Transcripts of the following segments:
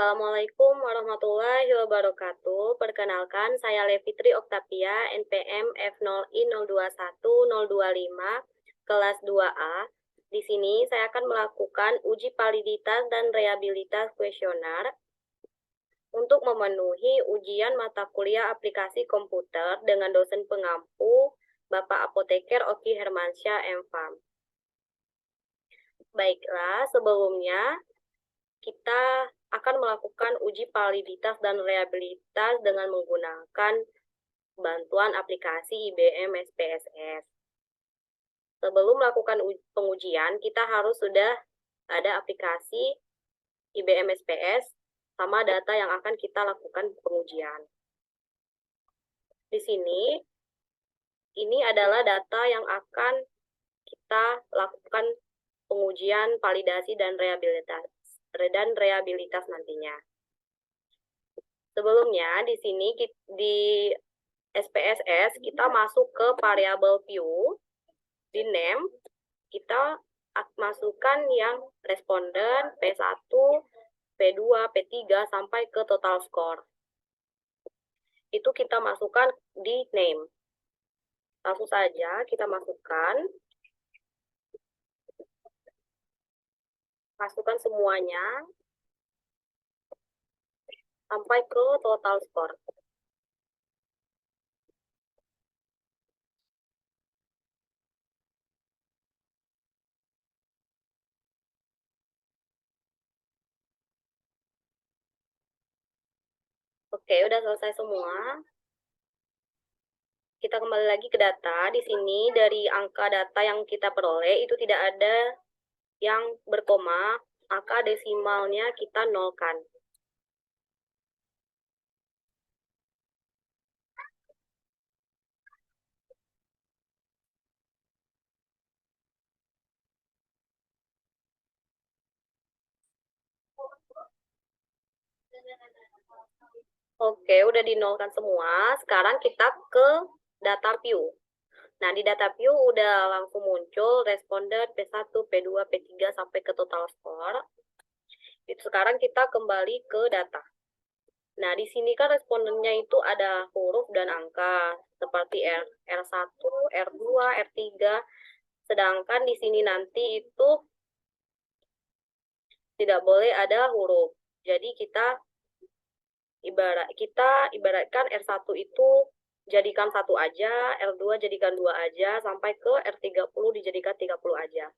Assalamualaikum warahmatullahi wabarakatuh. Perkenalkan, saya Levitri Oktavia, NPM F0I021025, kelas 2A. Di sini saya akan melakukan uji validitas dan reliabilitas kuesioner untuk memenuhi ujian mata kuliah aplikasi komputer dengan dosen pengampu Bapak Apoteker Oki Hermansyah M.Fam. Baiklah, sebelumnya kita akan melakukan uji validitas dan reliabilitas dengan menggunakan bantuan aplikasi IBM SPSS. Sebelum melakukan pengujian, kita harus sudah ada aplikasi IBM SPS sama data yang akan kita lakukan pengujian. Di sini, ini adalah data yang akan kita lakukan pengujian validasi dan reliabilitas nantinya. Sebelumnya di sini di SPSS kita masuk ke variabel view, di name kita masukkan yang responden P1, P2, P3 sampai ke total score. Itu kita masukkan di name. Langsung saja kita masukkan semuanya sampai ke total score. Oke, udah selesai semua. Kita kembali lagi ke data. Di sini dari angka data yang kita peroleh itu tidak ada yang berkoma, maka desimalnya kita nolkan. Oke, udah dinolkan semua. Sekarang kita ke data view. Nah, di data view udah langsung muncul responden P1, P2, P3 sampai ke total score. Sekarang kita kembali ke data. Nah, di sini kan respondennya itu ada huruf dan angka, seperti R1, R2, R3. Sedangkan di sini nanti itu tidak boleh ada huruf. Jadi kita ibaratkan R1 itu jadikan 1 aja, R2 jadikan 2 aja, sampai ke R30 dijadikan 30 aja.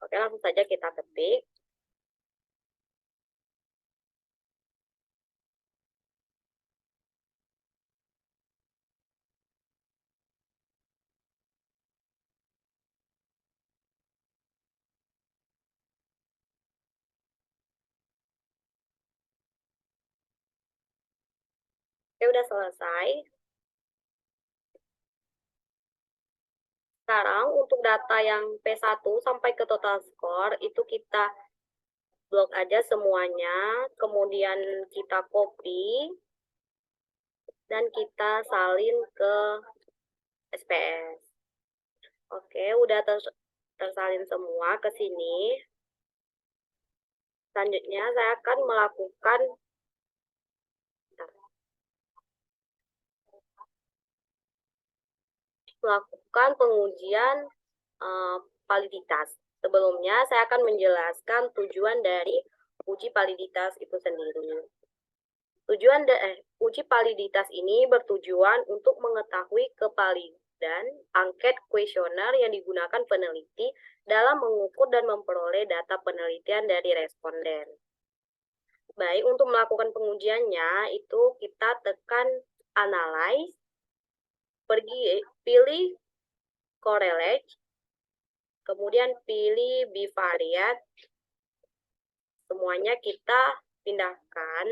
Oke, langsung saja kita ketik. Oke, udah selesai. Sekarang untuk data yang P1 sampai ke total score, itu kita blok aja semuanya, kemudian kita copy, dan kita salin ke SPS. Oke, udah tersalin semua ke sini. Selanjutnya saya akan melakukan pengujian validitas. Sebelumnya saya akan menjelaskan tujuan dari uji validitas itu sendiri. Uji validitas ini bertujuan untuk mengetahui kevalidan angket kuesioner yang digunakan peneliti dalam mengukur dan memperoleh data penelitian dari responden. Baik, untuk melakukan pengujiannya itu kita tekan analyze, pilih correlate, kemudian pilih bivariate, semuanya kita pindahkan.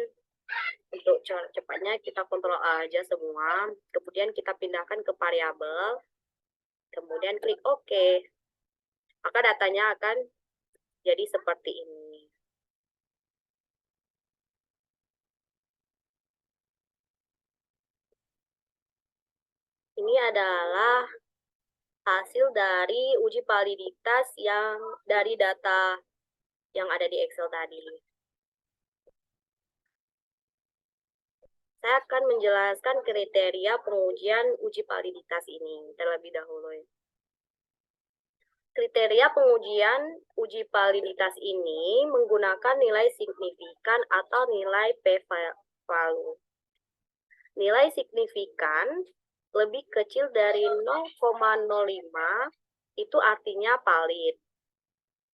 Untuk cepatnya kita kontrol aja semua, kemudian kita pindahkan ke variabel, kemudian klik OK. Maka datanya akan jadi seperti ini. Ini adalah hasil dari uji validitas yang dari data yang ada di Excel tadi. saya akan menjelaskan kriteria pengujian uji validitas ini terlebih dahulu. Kriteria pengujian uji validitas ini menggunakan nilai signifikan atau nilai p-value. Nilai signifikan lebih kecil dari 0,05 itu artinya valid.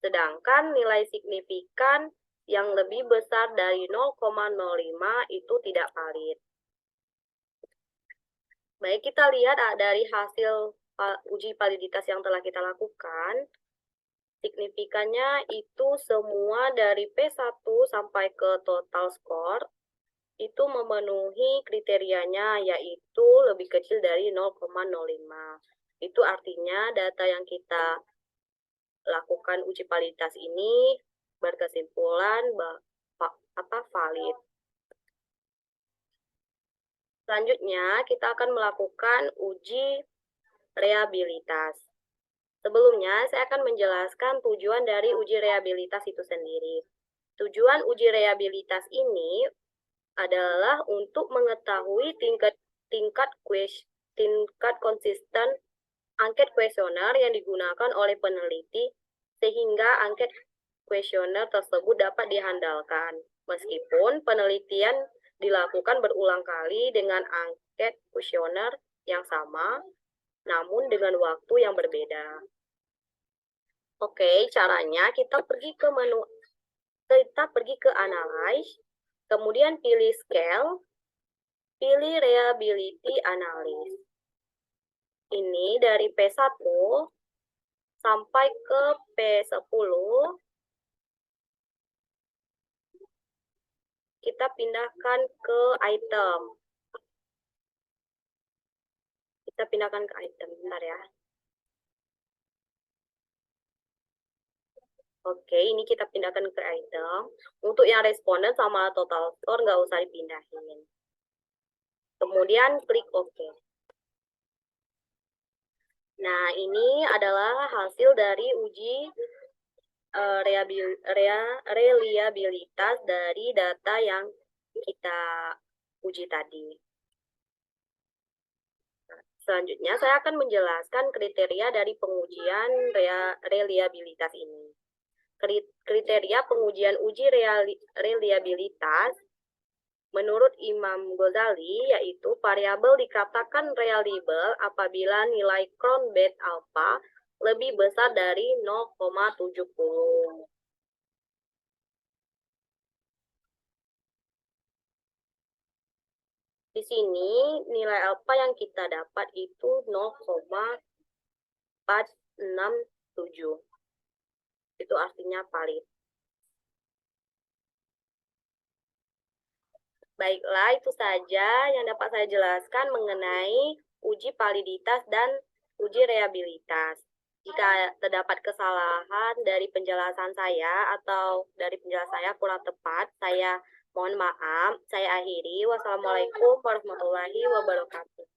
Sedangkan nilai signifikan yang lebih besar dari 0,05 itu tidak valid. Baik, kita lihat dari hasil uji validitas yang telah kita lakukan. Signifikannya itu semua dari P1 sampai ke total score itu memenuhi kriterianya, yaitu lebih kecil dari 0,05. Itu artinya data yang kita lakukan uji validitas ini berkesimpulan valid. Selanjutnya, kita akan melakukan uji reabilitas. Sebelumnya, saya akan menjelaskan tujuan dari uji reabilitas itu sendiri. Tujuan uji reabilitas ini adalah untuk mengetahui tingkat konsisten angket kuesioner yang digunakan oleh peneliti sehingga angket kuesioner tersebut dapat dihandalkan. Meskipun penelitian dilakukan berulang kali dengan angket kuesioner yang sama, namun dengan waktu yang berbeda. Oke, caranya kita pergi ke menu, kita pergi ke Analyze, kemudian pilih Scale, pilih Reliability Analysis. Ini dari P1 sampai ke P10, kita pindahkan ke item. Kita pindahkan ke item, bentar ya. Oke, ini kita pindahkan ke item. Untuk yang responden sama total score nggak usah dipindahin. Kemudian klik OK. Nah, ini adalah hasil dari uji reliabilitas dari data yang kita uji tadi. Selanjutnya, saya akan menjelaskan kriteria dari pengujian reliabilitas ini. Kriteria pengujian uji reliabilitas menurut Imam Ghazali yaitu variabel dikatakan reliable apabila nilai Cron Bet alpha lebih besar dari 0,70. Di sini nilai alpha yang kita dapat itu 0,467. Itu artinya valid. Baiklah, itu saja yang dapat saya jelaskan mengenai uji validitas dan uji reliabilitas. Jika terdapat kesalahan dari penjelasan saya atau dari penjelasan saya kurang tepat, saya mohon maaf. Saya akhiri. Wassalamualaikum warahmatullahi wabarakatuh.